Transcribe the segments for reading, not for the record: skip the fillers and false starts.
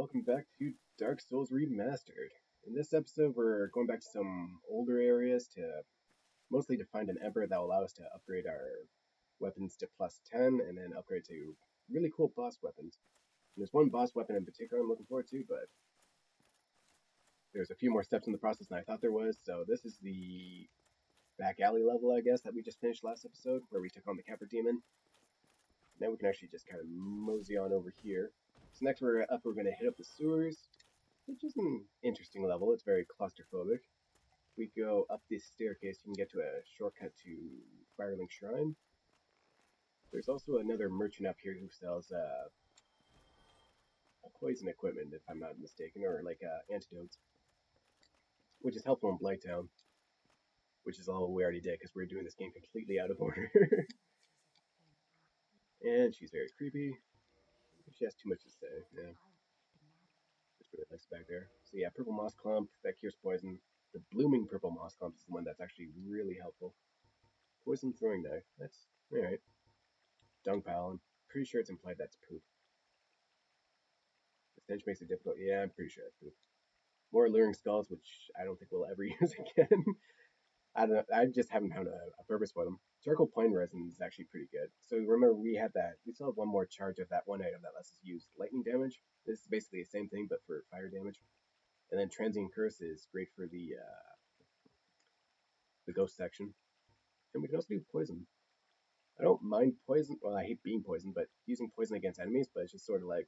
welcome back to Dark Souls Remastered. In this episode, we're going back to some older areas to mostly to find an emperor that will allow us to upgrade our weapons to +10 and then upgrade to really cool boss weapons. And there's one boss weapon in particular I'm looking forward to, but there's a few more steps in the process than I thought there was. So this is the back alley level, I guess, that we just finished last episode, where we took on the Capra demon. Now we can actually just kind of mosey on over here. So next we're going to hit up the sewers, which is an interesting level. It's very claustrophobic. If we go up this staircase, you can get to a shortcut to Firelink Shrine. There's also another merchant up here who sells poison equipment, if I'm not mistaken, or like antidotes, which is helpful in Blighttown, which is all we already did because we're doing this game completely out of order. And she's very creepy. She has too much to say. Yeah. It's really nice back there. So yeah, purple moss clump that cures poison. The blooming purple moss clump is the one that's actually really helpful. Poison throwing knife. That's alright. Dung pile. I'm pretty sure it's implied that's poop. The stench makes it difficult. Yeah, I'm pretty sure that's poop. More alluring skulls, which I don't think we'll ever use again. I don't know. I just haven't found a purpose for them. Charcoal pine resin is actually pretty good. So remember, we had that. We still have one more charge of that one item that lets us use lightning damage. This is basically the same thing, but for fire damage. And then transient curse is great for the ghost section. And we can also do poison. I don't mind poison. Well, I hate being poisoned, but using poison against enemies. But it's just sort of like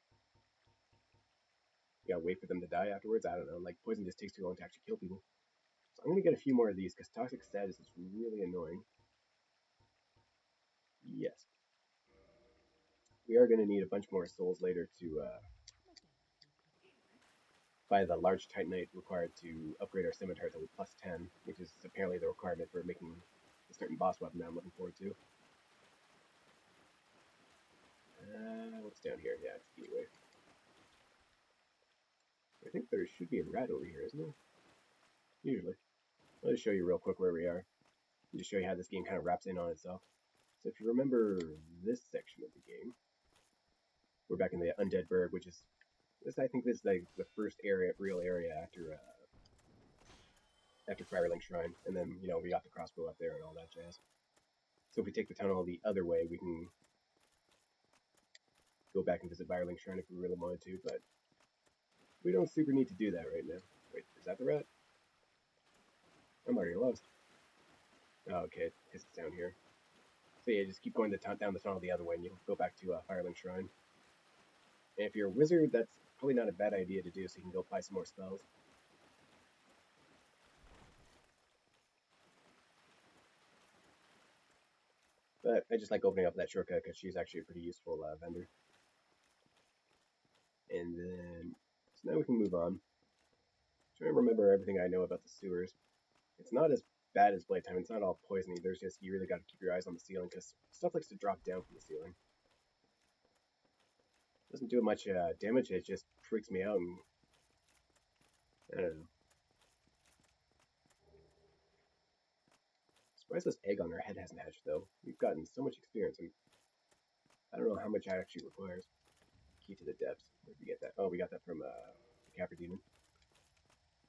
you gotta wait for them to die afterwards. I don't know. Like poison just takes too long to actually kill people. So I'm gonna get a few more of these because toxic status is really annoying. Yes, we are gonna need a bunch more souls later to buy the large titanite required to upgrade our scimitar to +10, which is apparently the requirement for making a certain boss weapon that I'm looking forward to. What's down here? Yeah, it's the gateway. I think there should be a rat over here, isn't there? Usually. I'll just show you real quick where we are. Just show you how this game kind of wraps in on itself. So if you remember this section of the game, we're back in the Undead Burg, which is this. I think this is like the first real area after Firelink Shrine, and then we got the crossbow up there and all that jazz. So if we take the tunnel the other way, we can go back and visit Firelink Shrine if we really wanted to, but we don't super need to do that right now. Wait, is that the rat? I'm already lost. Oh, okay, it's down here. So yeah, just keep going down the tunnel the other way, and you'll go back to Firelink Shrine. And if you're a wizard, that's probably not a bad idea to do, so you can go apply some more spells. But I just like opening up that shortcut because she's actually a pretty useful vendor. And then, so now we can move on. Trying to remember everything I know about the sewers. It's not as bad as Blighttown. It's not all poisony. There's just, you really got to keep your eyes on the ceiling because stuff likes to drop down from the ceiling. Doesn't do much damage, it just freaks me out and I don't know. Surprised this egg on her head hasn't hatched though. We've gotten so much experience and I don't know how much that actually requires. Key to the depths. Where'd we get that? Oh, we got that from the Capra demon,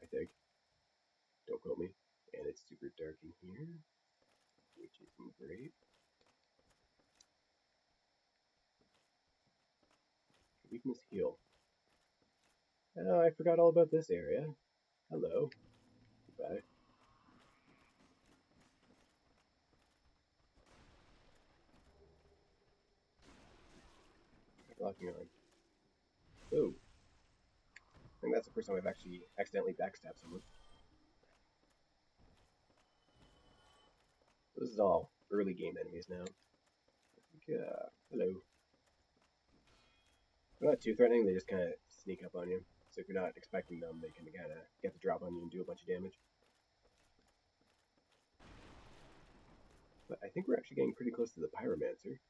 I think. Don't quote me. And it's super dark in here, which isn't great. Weakness heal. Oh, I forgot all about this area. Hello. Goodbye. Locking on. Oh. I think that's the first time I've actually accidentally backstabbed someone. This is all early game enemies now. Hello. They're not too threatening, they just kind of sneak up on you. So if you're not expecting them, they can kind of get the drop on you and do a bunch of damage. But I think we're actually getting pretty close to the Pyromancer.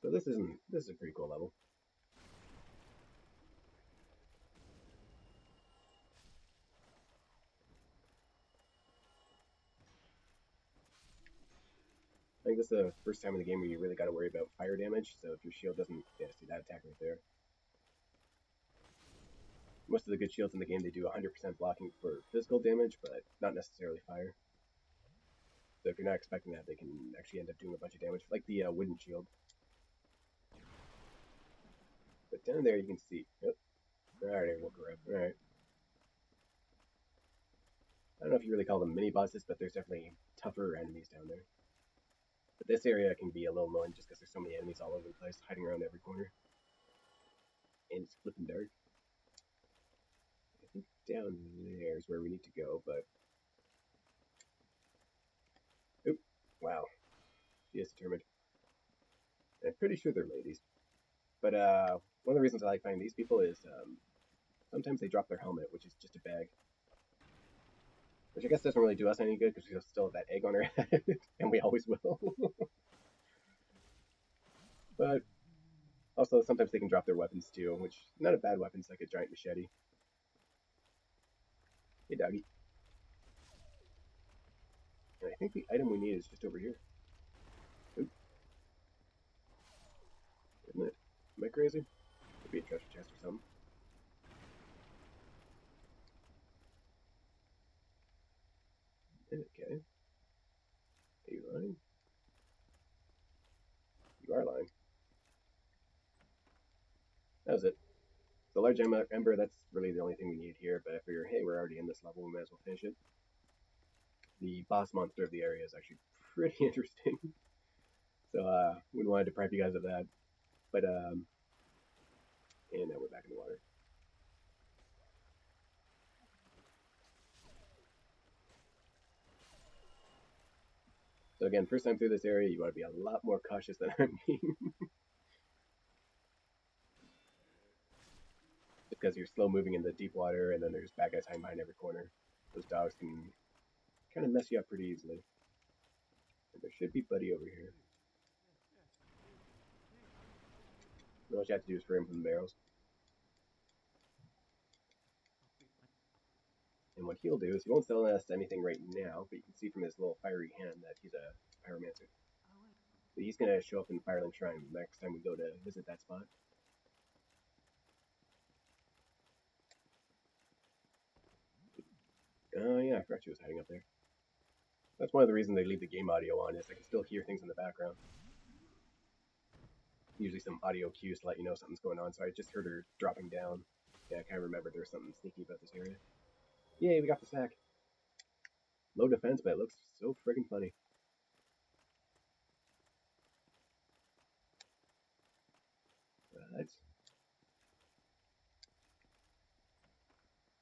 So this is a pretty cool level. I think this is the first time in the game where you really got to worry about fire damage. So if your shield doesn't, yeah, see that attack right there. Most of the good shields in the game, they do 100% blocking for physical damage, but not necessarily fire. So if you're not expecting that, they can actually end up doing a bunch of damage, like the wooden shield. But down there you can see. Yep. Alright, I woke her up. Alright. I don't know if you really call them mini bosses, but there's definitely tougher enemies down there. But this area can be a little annoying just because there's so many enemies all over the place, hiding around every corner. And it's flipping dark. I think down there is where we need to go, but... Oop. Wow. She is determined. And I'm pretty sure they're ladies. But one of the reasons I like finding these people is sometimes they drop their helmet, which is just a bag. Which I guess doesn't really do us any good because we still have that egg on our head, and we always will. But also sometimes they can drop their weapons too, which not a bad weapons like a giant machete. Hey doggy. And I think the item we need is just over here. Oop. Isn't it? Am I crazy? Could be a treasure chest or something. Okay. Are you lying? You are lying. That was it. The large ember, that's really the only thing we need here, but I figure, hey, we're already in this level, we might as well finish it. The boss monster of the area is actually pretty interesting. So, wouldn't want to deprive you guys of that. But, and now we're back in the water. So again, first time through this area, you want to be a lot more cautious than I'm being. Because you're slow moving in the deep water, and then there's bad guys hiding behind every corner. Those dogs can kind of mess you up pretty easily. And there should be Buddy over here. And all you have to do is free him from the barrels. And what he'll do is he won't sell us anything right now, but you can see from his little fiery hand that he's a pyromancer. So he's going to show up in Firelink Shrine next time we go to visit that spot. Oh yeah, I forgot she was hiding up there. That's one of the reasons they leave the game audio on, is I can still hear things in the background. Usually some audio cues to let you know something's going on, so I just heard her dropping down. Yeah, I kind of remembered there was something sneaky about this area. Yay, we got the sack. Low defense, but it looks so friggin' funny. But I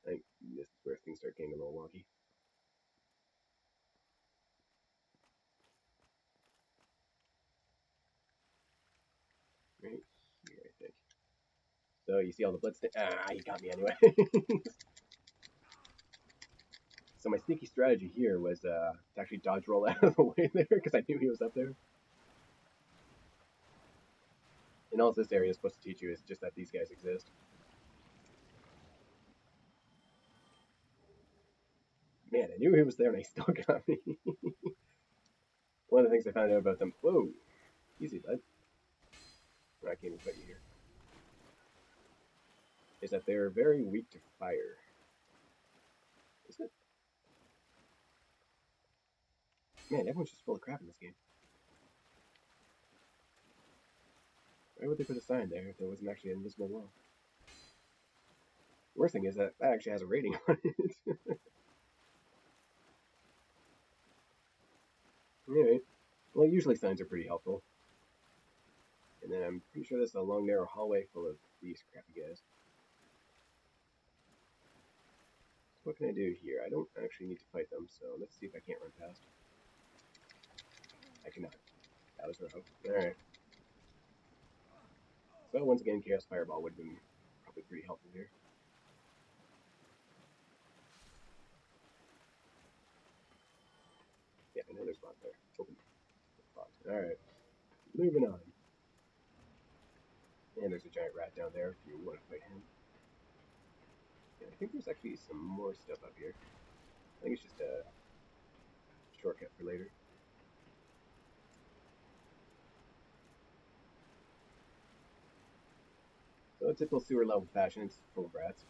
think this is where things start getting a little wonky. Right here, I think. So you see all the blood he got me anyway. So my sneaky strategy here was to actually dodge roll out of the way there, because I knew he was up there. And all this area is supposed to teach you is just that these guys exist. Man, I knew he was there and I still got me. One of the things I found out about them... Whoa! Easy, bud. I can't even put you here. Is that they're very weak to fire. Is it? Man, everyone's just full of crap in this game. Why would they put a sign there if there wasn't actually an invisible wall? The worst thing is that that actually has a rating on it. Alright. Well, usually signs are pretty helpful. And then I'm pretty sure this is a long, narrow hallway full of these crappy guys. So what can I do here? I don't actually need to fight them, so let's see if I can't run past. I cannot. That was wrong. Alright. So once again, Chaos Fireball would have been probably pretty helpful here. Yeah, I know there's a lot there. Open. Alright. Moving on. And there's a giant rat down there if you want to fight him. And I think there's actually some more stuff up here. I think it's just a shortcut for later. So in typical sewer level fashion, it's full of rats.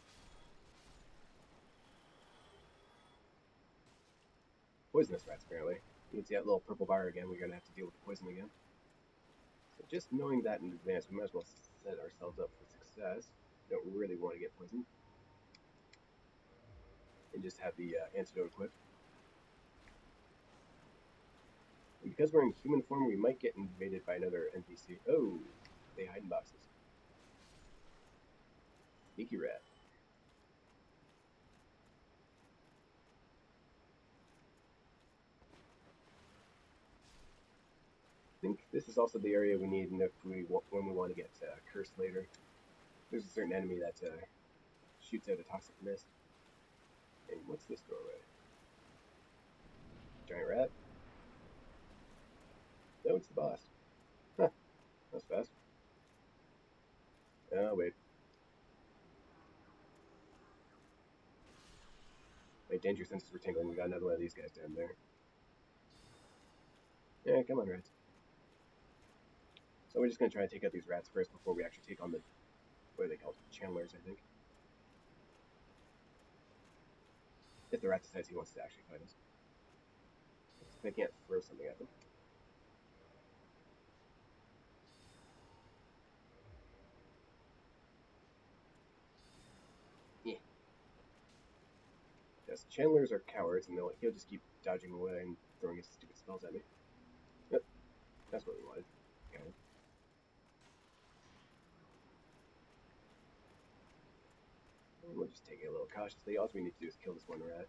poisonous rats, apparently. You can see that little purple bar again. We're going to have to deal with the poison again. So just knowing that in advance, we might as well set ourselves up for success. We don't really want to get poisoned. And just have the antidote equipped. And because we're in human form, we might get invaded by another NPC. Oh, they hide in boxes. Sneaky rat. I think this is also the area we need if when we want to get cursed later. There's a certain enemy that shoots out a toxic mist. And what's this doorway? Giant rat? No, it's the boss. Huh, that was fast. Oh, wait. My danger senses were tingling. We got another one of these guys down there. Yeah, come on, rats. So we're just going to try and take out these rats first before we actually take on the, what are they called? Channelers, I think. If the rat decides he wants to actually fight us. If I can't throw something at them. Yeah. Yes, channelers are cowards, and he'll just keep dodging away and throwing his stupid spells at me. Yep, that's what we wanted. Got it. And we'll just take it a little cautiously. All we need to do is kill this one rat.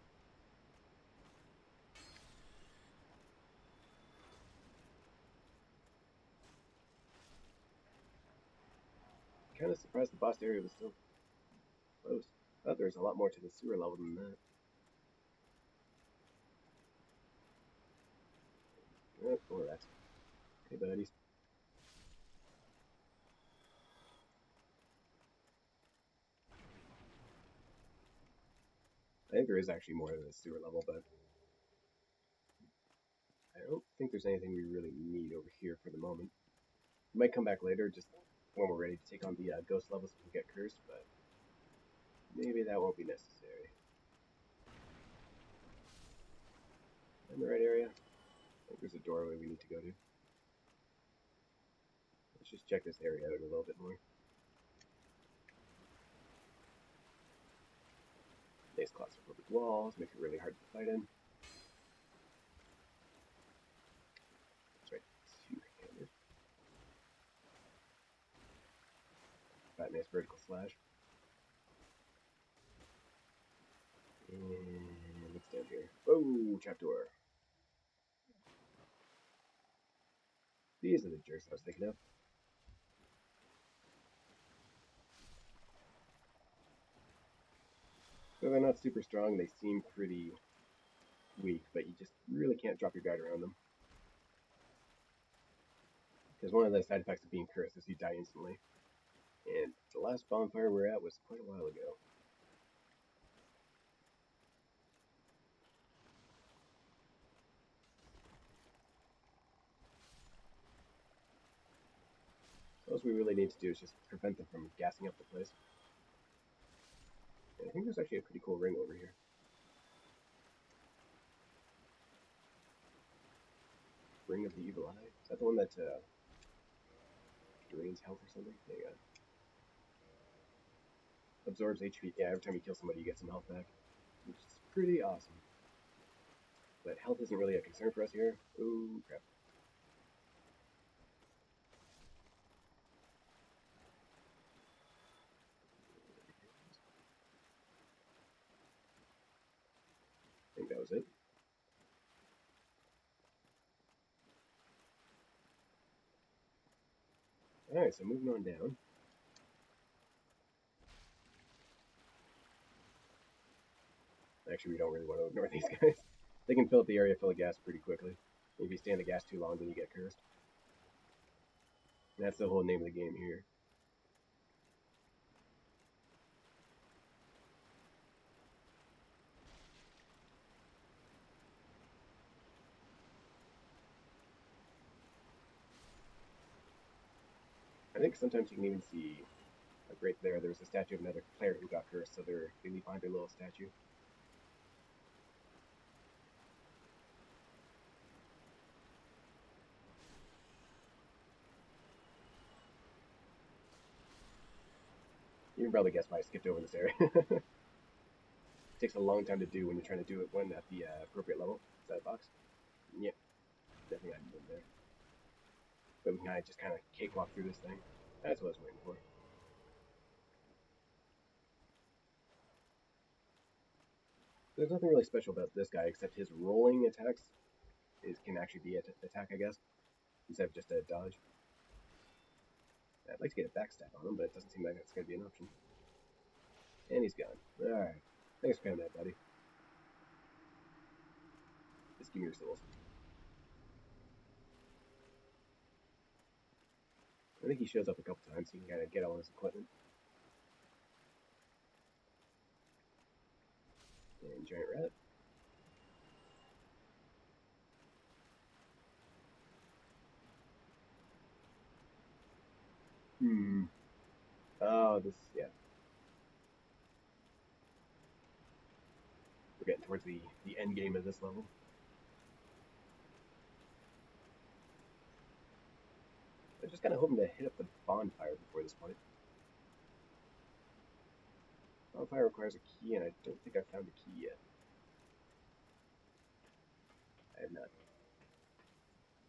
Kind of surprised the boss area was so close. I thought there was a lot more to the sewer level than that. Oh, more rats. Hey, buddies. I think there is actually more to the sewer level, but I don't think there's anything we really need over here for the moment. We might come back later, just when we're ready to take on the ghost levels if we get cursed, but maybe that won't be necessary. In the right area? I think there's a doorway we need to go to. Let's just check this area out a little bit more. Nice claustrophobic walls, make it really hard to fight in. That's right, two-handed. Got a nice vertical slash. And what's down here? Oh, trapdoor. These are the jerks I was thinking of. So they're not super strong, they seem pretty weak, but you just really can't drop your guard around them. Because one of the side effects of being cursed is you die instantly. And the last bonfire we're at was quite a while ago. So all we really need to do is just prevent them from gassing up the place. And I think there's actually a pretty cool ring over here. Ring of the Evil Eye? Is that the one that drains health or something? There you go. Absorbs HP. Yeah, every time you kill somebody, you get some health back. Which is pretty awesome. But health isn't really a concern for us here. Ooh, crap. I think that was it. Alright, so moving on down. Actually, we don't really want to ignore these guys. They can fill up the area full of gas pretty quickly. If you stay in the gas too long, then you get cursed. And that's the whole name of the game here. I think sometimes you can even see, like right there's a statue of another player who got cursed, so they leave behind their little statue. can probably guess why I skipped over this area. Takes a long time to do when you're trying to do it when at the appropriate level. Is that a box? Yep, nothing I can do there. But we can just kind of cakewalk through this thing. That's what I was waiting for. There's nothing really special about this guy except his rolling attacks can actually be an attack, I guess, instead of just a dodge. I'd like to get a backstab on him, but it doesn't seem like that's going to be an option. And he's gone. Alright. Thanks for coming out, buddy. Just give me your souls. I think he shows up a couple times so you can kind of get all his equipment. And giant rat. Oh, yeah. We're getting towards the end game of this level. I'm just kind of hoping to hit up the bonfire before this point. Bonfire requires a key, and I don't think I've found the key yet. I have not.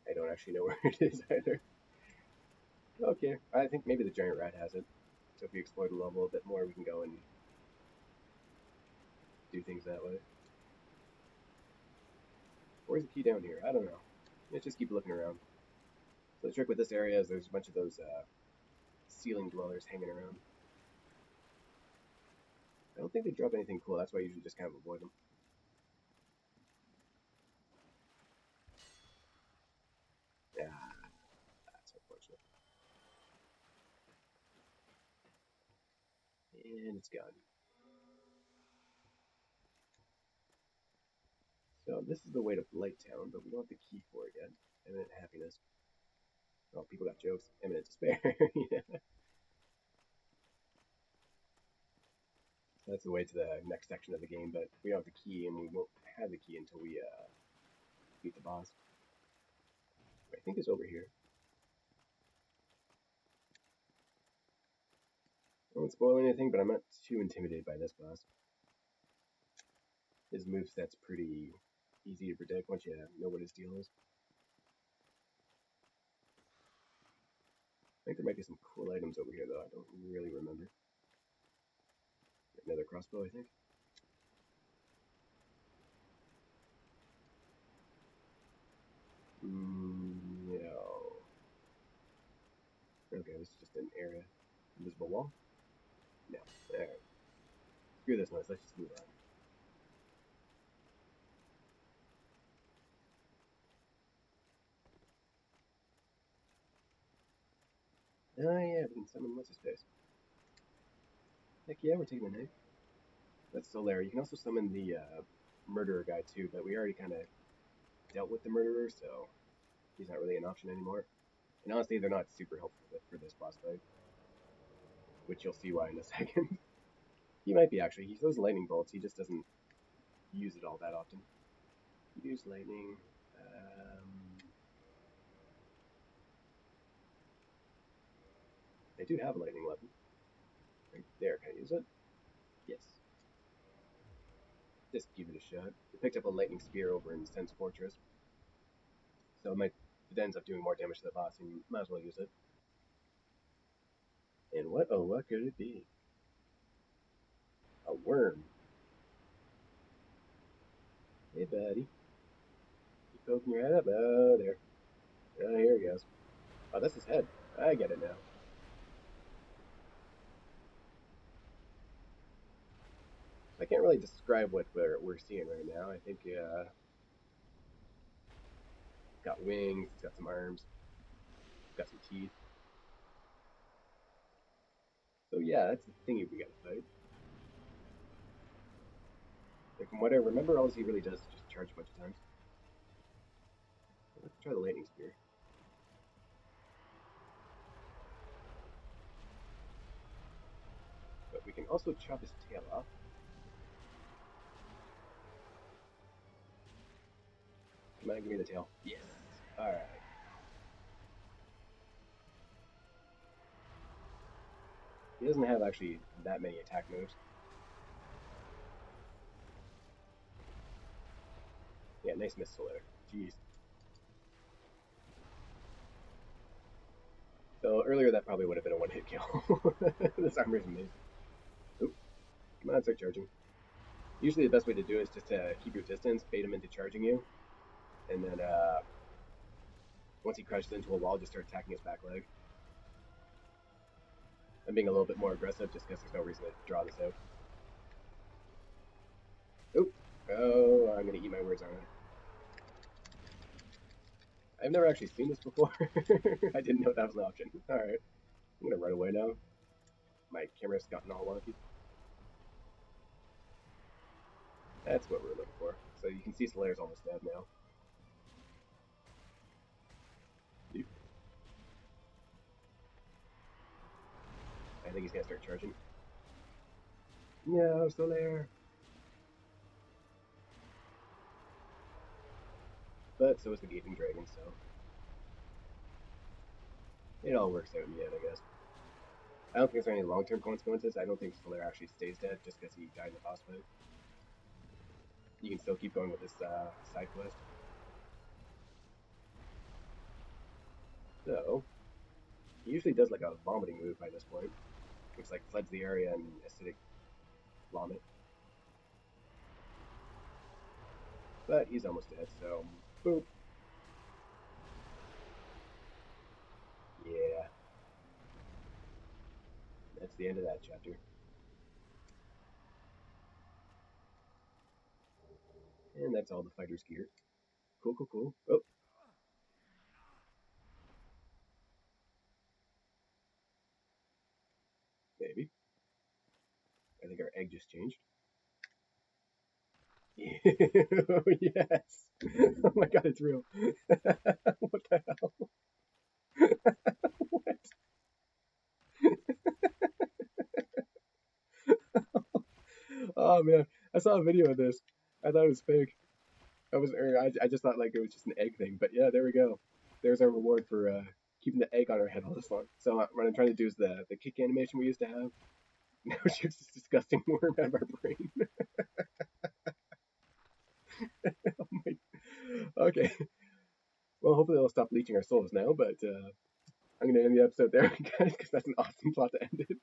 I don't actually know where it is either. Okay, I think maybe the giant rat has it. So if we explore the level a bit more, we can go and do things that way. Where's the key down here? I don't know. Let's just keep looking around. So the trick with this area is there's a bunch of those ceiling dwellers hanging around. I don't think they drop anything cool. That's why I usually just kind of avoid them. Yeah, that's unfortunate. And it's gone. So this is the way to Blight Town, but we don't have the key for it yet. Eminent happiness. Oh, people got jokes. Eminent despair. Yeah. That's the way to the next section of the game, but we don't have the key, and we won't have the key until we beat the boss. I think it's over here. I won't spoil anything, but I'm not too intimidated by this boss. His moveset's pretty easy to predict once you know what his deal is. I think there might be some cool items over here, though. I don't really remember. Another crossbow, I think. No. Okay, this is just an area. Invisible wall? No. Alright. Screw this noise. Let's just move on. Oh yeah, we can summon what's his face. Heck yeah, we're taking the knife. That's still there. You can also summon the murderer guy too, but we already kind of dealt with the murderer, so he's not really an option anymore. And honestly, they're not super helpful for this boss fight, which you'll see why in a second. He might be actually. He throws lightning bolts. He just doesn't use it all that often. Use lightning. I do have a lightning weapon. Right there. Can I use it? Yes. Just give it a shot. We picked up a lightning spear over in Sen's Fortress, so if it ends up doing more damage to the boss, you might as well use it. And what? Oh, what could it be? A worm. Hey, buddy. You poking your head up? Oh, there. Oh, here he goes. Oh, that's his head. I get it now. I can't really describe what we're seeing right now. I think it's got wings, it's got some arms, it's got some teeth. So yeah, that's the thingy we gotta fight. And from what I remember, all he really does is just charge a bunch of times. Let's try the lightning spear. But we can also chop his tail off. Come on, give me the tail. Yes. Alright. doesn't have actually that many attack moves. Yeah, nice missile there. Jeez. So earlier that probably would have been a one-hit kill. This armor is amazing. Oop, come on, start charging. Usually the best way to do it is just to keep your distance, bait him into charging you, and then once he crashes into a wall, just start attacking his back leg. I'm being a little bit more aggressive just because there's no reason to draw this out. Oop. Oh, I'm gonna eat my words, aren't I? I've never actually seen this before. I didn't know that was an option. Alright. I'm gonna run away now. My camera's gotten all wonky. That's what we're looking for. So you can see Slayer's almost dead now. I think he's gonna start charging. No, Slayer! But so is the Gaping Dragon, so it all works out in the end, I guess. I don't think there's any long-term consequences. I don't think Slayer actually stays dead just because he died in the boss fight. You can still keep going with this side quest. So, he usually does like a vomiting move by this point, which like floods the area in acidic vomit. But he's almost dead, so boop. Yeah, that's the end of that chapter. And that's all the fighter's gear. Cool, cool, cool. Oh, maybe. I think our egg just changed. Yes. Oh my god, it's real. What the hell? What? Oh man, I saw a video of this. I thought it was fake. I just thought like it was just an egg thing. But yeah, there we go. There's our reward for keeping the egg on our head all this long. So what I'm trying to do is the kick animation we used to have. Now shoots this disgusting worm out of our brain. Oh my. Okay. Well, hopefully they'll stop leeching our souls now. But I'm gonna end the episode there, guys, because that's an awesome plot to end it.